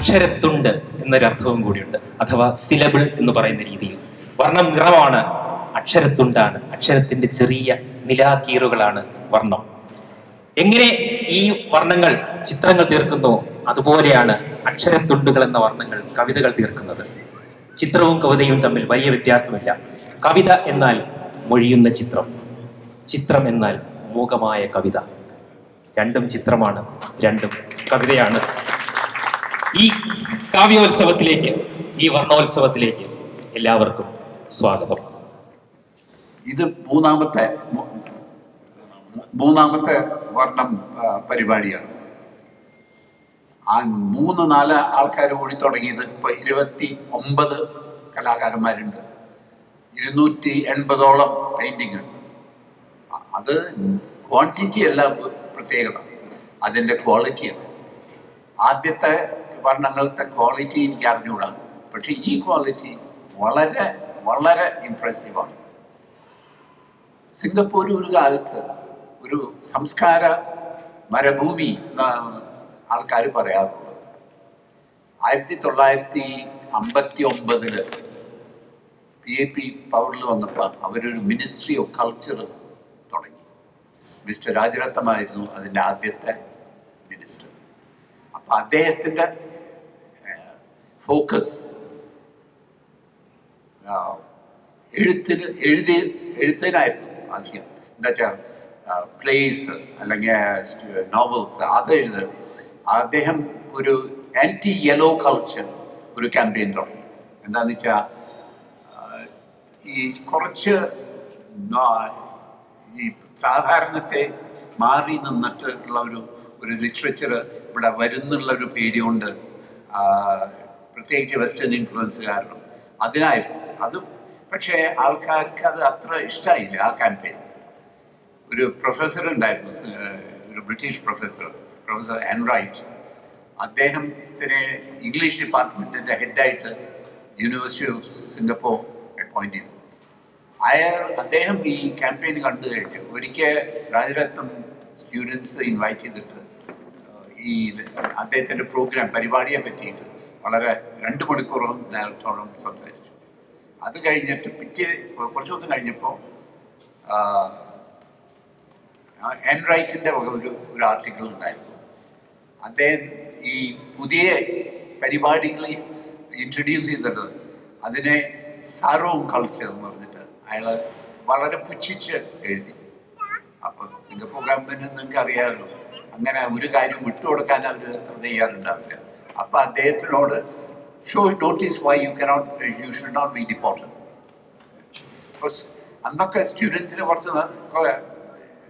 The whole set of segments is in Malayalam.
അക്ഷരത്തുണ്ട് എന്നൊരർത്ഥവും കൂടിയുണ്ട്. അഥവാ സിലബിൾ എന്ന് പറയുന്ന രീതിയിൽ വർണ്ണം നിറമാണ്, അക്ഷരത്തുണ്ടാണ്, അക്ഷരത്തിന്റെ ചെറിയ നിലാക്കീറുകളാണ് വർണ്ണം. എങ്ങനെ ഈ വർണ്ണങ്ങൾ ചിത്രങ്ങൾ തീർക്കുന്നു, അതുപോലെയാണ് അക്ഷരത്തുണ്ടുകൾ എന്ന വർണ്ണങ്ങൾ കവിതകൾ തീർക്കുന്നത്. ചിത്രവും കവിതയും തമ്മിൽ വലിയ വ്യത്യാസമില്ല. കവിത എന്നാൽ മൊഴിയുന്ന ചിത്രം, ചിത്രം എന്നാൽ മൂകമായ കവിത. രണ്ടും ചിത്രമാണ്, രണ്ടും കവിതയാണ്. ഈ കാവ്യോത്സവത്തിലേക്ക്, ഈ വർണ്ണോത്സവത്തിലേക്ക് എല്ലാവർക്കും സ്വാഗതം. ഇത് മൂന്നാമത്തെ വർണ്ണം പരിപാടിയാണ്. ആ 3-4 ആൾക്കാർ കൂടി തുടങ്ങിയത്. ഇപ്പൊ 29 കലാകാരന്മാരുണ്ട്, 280ഓളം പെയിന്റിങ് ഉണ്ട്. അത് ക്വാണ്ടിറ്റി അല്ല പ്രത്യേകത, അതിൻ്റെ ക്വാളിറ്റിയാണ്. ആദ്യത്തെ വർണ്ണങ്ങളത്തെ ക്വാളിറ്റി എനിക്ക് അറിഞ്ഞുകൂടാ, പക്ഷെ ഈ ക്വാളിറ്റി വളരെ വളരെ ഇംപ്രസീവാണ്. സിംഗപ്പൂർ ഒരു കാലത്ത് ഒരു സംസ്കാര മരുഭൂമി എന്നാണ് ആൾക്കാർ പറയാറുള്ളത്. 1959 PAP പവറിൽ വന്നപ്പോൾ അവരൊരു മിനിസ്ട്രി ഓഫ് കൾച്ചർ തുടങ്ങി. മിസ്റ്റർ രാജരത്നമായിരുന്നു അതിൻ്റെ ആദ്യത്തെ മിനിസ്റ്റർ. അപ്പം അദ്ദേഹത്തിൻ്റെ ഫോക്കസ് എഴുത്തിനായിരുന്നു അധികം. എന്താ വെച്ചാൽ പ്ലേസ് അല്ലെങ്കിൽ നോവൽസ് അത് എഴുതും. അദ്ദേഹം ഒരു ആൻറ്റി യെല്ലോ കൾച്ചർ ഒരു ക്യാമ്പയിൻ തുടങ്ങി. എന്താണെന്ന് വെച്ചാൽ ഈ കുറച്ച് ഈ സാധാരണത്തെ മാറി നിന്നിട്ട് ഉള്ള ഒരു ലിറ്ററേച്ചർ ഇവിടെ വരുന്നുള്ള ഒരു പേടിയുണ്ട്, പ്രത്യേകിച്ച് വെസ്റ്റേൺ ഇൻഫ്ലുവൻസ് കാരണം. അതിനായിരുന്നു അത്. പക്ഷേ ആൾക്കാർക്ക് അത് അത്ര ഇഷ്ടമായില്ല ആ ക്യാമ്പയിൻ. ഒരു പ്രൊഫസർ ഉണ്ടായിരുന്നു, ഒരു ബ്രിട്ടീഷ് പ്രൊഫസർ എൻറൈറ്റ്. അദ്ദേഹത്തിനെ ഇംഗ്ലീഷ് ഡിപ്പാർട്ട്മെൻറ്റിൻ്റെ ഹെഡായിട്ട് യൂണിവേഴ്സിറ്റി ഓഫ് സിംഗപ്പൂർ അപ്പോയിന്റ് ചെയ്തു. അദ്ദേഹം ഈ ക്യാമ്പയിൻ കണ്ടു കഴിഞ്ഞു. ഒരിക്കൽ രാജരത്നം സ്റ്റുഡൻസ് ഇൻവൈറ്റ് ചെയ്തിട്ട് ഈ അദ്ദേഹത്തിൻ്റെ പ്രോഗ്രാം പരിപാടിയെ പറ്റിയിട്ട് വളരെ 2 മണിക്കൂറോളം നേരത്തോളം സംസാരിച്ചു. അത് കഴിഞ്ഞിട്ട് കുറച്ച് ദിവസം കഴിഞ്ഞപ്പോൾ എൻറൈറ്റിൻ്റെ ഒരു ആർട്ടിക്കിൾ ഉണ്ടായിരുന്നു. അദ്ദേഹം ഈ പുതിയ പരിപാടികൾ ഇൻട്രൊഡ്യൂസ് ചെയ്തിട്ട് അതിനെ സാറോം കൾച്ചർ എന്ന് പറഞ്ഞിട്ട് അയാൾ വളരെ പുച്ഛിച്ച് എഴുതി. അപ്പം സിംഗപ്പൂർ ഗവൺമെൻറ് നിങ്ങൾക്ക് അറിയാമല്ലോ, അങ്ങനെ ഒരു കാര്യം വിട്ടുകൊടുക്കാൻ അവർ അത്ര തയ്യാറുണ്ടാവില്ല. അപ്പം അദ്ദേഹത്തിനോട് show notice why you should not be deported. അന്നൊക്കെ സ്റ്റുഡൻസിന് കുറച്ച്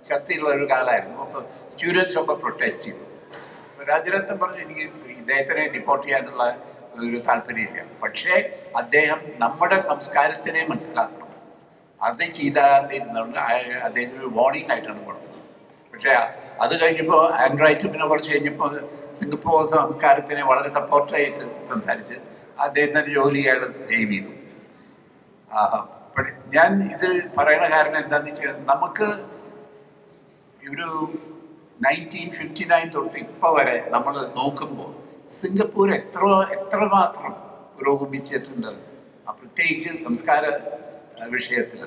ശക്തിയുള്ള ഒരു കാലമായിരുന്നു. അപ്പോൾ സ്റ്റുഡൻസ് ഒക്കെ പ്രൊട്ടസ്റ്റ് ചെയ്തു. രാജരത്നം പറഞ്ഞു, എനിക്ക് ഇദ്ദേഹത്തിനെ ഡിപ്പോർട്ട് ചെയ്യാനുള്ള ഒരു താല്പര്യമില്ല, പക്ഷേ അദ്ദേഹം നമ്മുടെ സംസ്കാരത്തിനെ മനസ്സിലാക്കണം. അത് ചെയ്താണ്ടിരുന്നുകൊണ്ട് അദ്ദേഹത്തിന് ഒരു വാർണിംഗ് ആയിട്ടാണ് കൊടുത്തത്. പക്ഷേ അത് കഴിഞ്ഞപ്പോൾ ആൻഡ്രോയിറ്റ് പിന്നെ കുറച്ച് കഴിഞ്ഞപ്പോൾ സിംഗപ്പൂർ സംസ്കാരത്തിനെ വളരെ സപ്പോർട്ടായിട്ട് സംസാരിച്ച് അദ്ദേഹത്തിൻ്റെ ജോലി അയാൾ സേവ് ചെയ്തു. ഞാൻ ഇത് പറയുന്ന കാരണം എന്താണെന്ന് വെച്ചാൽ, നമുക്ക് ഒരു 1959 തൊട്ട് ഇപ്പോൾ വരെ നമ്മൾ നോക്കുമ്പോൾ സിംഗപ്പൂർ എത്രമാത്രം പുരോഗമിച്ചിട്ടുണ്ട്, പ്രത്യേകിച്ച് സംസ്കാര വിഷയത്തിൽ.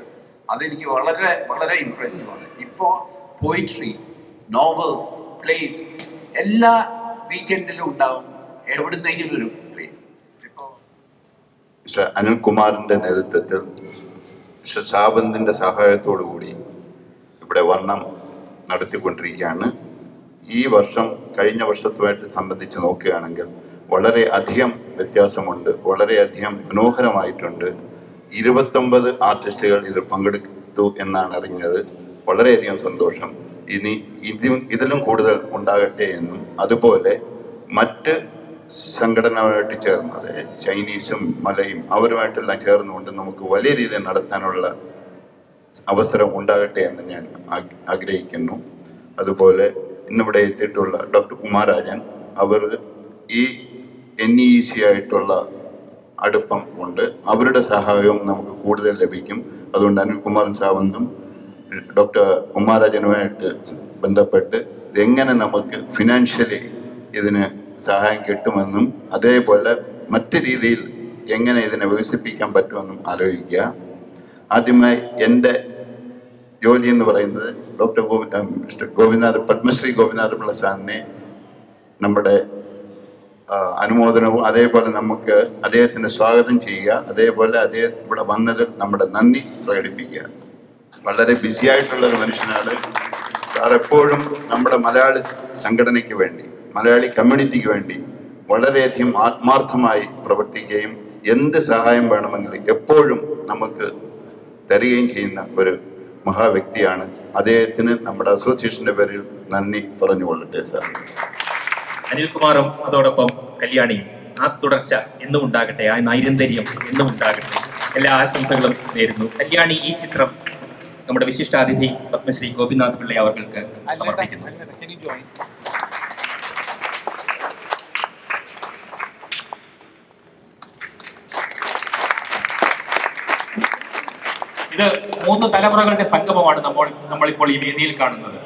അതെനിക്ക് വളരെ വളരെ ഇംപ്രസീവാണ്. ഇപ്പോൾ പോയിട്രി, നോവൽസ്, പ്ലേസ് എല്ലാ വീക്കെൻഡിലും ഉണ്ടാവും, എവിടുന്നെങ്കിലും ഒരു പ്ലേ. ഇപ്പോൾ മിസ്റ്റർ അനിൽകുമാറിൻ്റെ നേതൃത്വത്തിൽ മിസ്റ്റർ സാബന്തിൻ്റെ സഹായത്തോടു കൂടി ഇവിടെ വർണ്ണം നടത്തിക്കൊണ്ടിരിക്കുകയാണ്. ഈ വർഷം കഴിഞ്ഞ വർഷത്തുമായിട്ട് സംബന്ധിച്ച് നോക്കുകയാണെങ്കിൽ വളരെ അധികം വ്യത്യാസമുണ്ട്, വളരെയധികം മനോഹരമായിട്ടുണ്ട്. 29 ആർട്ടിസ്റ്റുകൾ ഇതിൽ പങ്കെടുത്തു എന്നാണ് അറിഞ്ഞത്. വളരെയധികം സന്തോഷം. ഇതിലും കൂടുതൽ ഉണ്ടാകട്ടെ എന്നും, അതുപോലെ മറ്റ് സംഘടനകളുമായിട്ട് ചേർന്നത് ചൈനീസും മലയും അവരുമായിട്ടെല്ലാം ചേർന്നുകൊണ്ട് നമുക്ക് വലിയ രീതിയിൽ നടത്താനുള്ള അവസരം ഉണ്ടാകട്ടെ എന്ന് ഞാൻ ആഗ്രഹിക്കുന്നു. അതുപോലെ ഇന്നിവിടെ എത്തിയിട്ടുള്ള ഡോക്ടർ കുമാരാജൻ, അവർ ഈ NEC ആയിട്ടുള്ള അടുപ്പം ഉണ്ട്, അവരുടെ സഹായവും നമുക്ക് കൂടുതൽ ലഭിക്കും. അതുകൊണ്ട് അനിൽകുമാരൻ സാവന്തും ഡോക്ടർ കുമാരാജനുമായിട്ട് ബന്ധപ്പെട്ട് ഇതെങ്ങനെ നമുക്ക് ഫിനാൻഷ്യലി ഇതിന് സഹായം കിട്ടുമെന്നും അതേപോലെ മറ്റ് രീതിയിൽ എങ്ങനെ ഇതിനെ വികസിപ്പിക്കാൻ പറ്റുമെന്നും ആലോചിക്കുക. ആദ്യമായി എൻ്റെ ജോലി എന്ന് പറയുന്നത് ഡോക്ടർ പത്മശ്രീ ഗോപിനാഥ പിള്ള സാറിനെ നമ്മുടെ അനുമോദനവും അതേപോലെ നമുക്ക് അദ്ദേഹത്തിന് സ്വാഗതം ചെയ്യുക. അതേപോലെ അദ്ദേഹം ഇവിടെ വന്നതിൽ നമ്മുടെ നന്ദി പ്രകടിപ്പിക്കുക. വളരെ ബിസി ആയിട്ടുള്ളൊരു മനുഷ്യനാണ് സാർ. എപ്പോഴും നമ്മുടെ മലയാളി സംഘടനയ്ക്ക് വേണ്ടി, മലയാളി കമ്മ്യൂണിറ്റിക്ക് വേണ്ടി വളരെയധികം ആത്മാർത്ഥമായി പ്രവർത്തിക്കുകയും എന്ത് സഹായം വേണമെങ്കിലും എപ്പോഴും നമുക്ക് തരികയും ചെയ്യുന്ന ഒരു മഹാവ്യക്തിയാണ്. അദ്ദേഹത്തിന് നമ്മുടെ അസോസിയേഷൻ്റെ പേരിൽ നന്ദി പറഞ്ഞുകൊള്ളട്ടെ സാർ. അനിൽകുമാറും അതോടൊപ്പം കല്യാണിയും ആ തുടർച്ച എന്നും ഉണ്ടാകട്ടെ, ആ നൈരന്തര്യം എന്നും ഉണ്ടാകട്ടെ. എല്ലാ ആശംസകളും നേരുന്നു. കല്യാണി, ഈ ചിത്രം നമ്മുടെ വിശിഷ്ടാതിഥി പത്മശ്രീ ഗോപിനാഥ് പിള്ള അവർക്ക് സമർപ്പിക്കുന്നു. ഇത് 3 തലമുറകളുടെ സംഗമമാണ് നമ്മളിപ്പോൾ ഈ വേദിയിൽ കാണുന്നത്.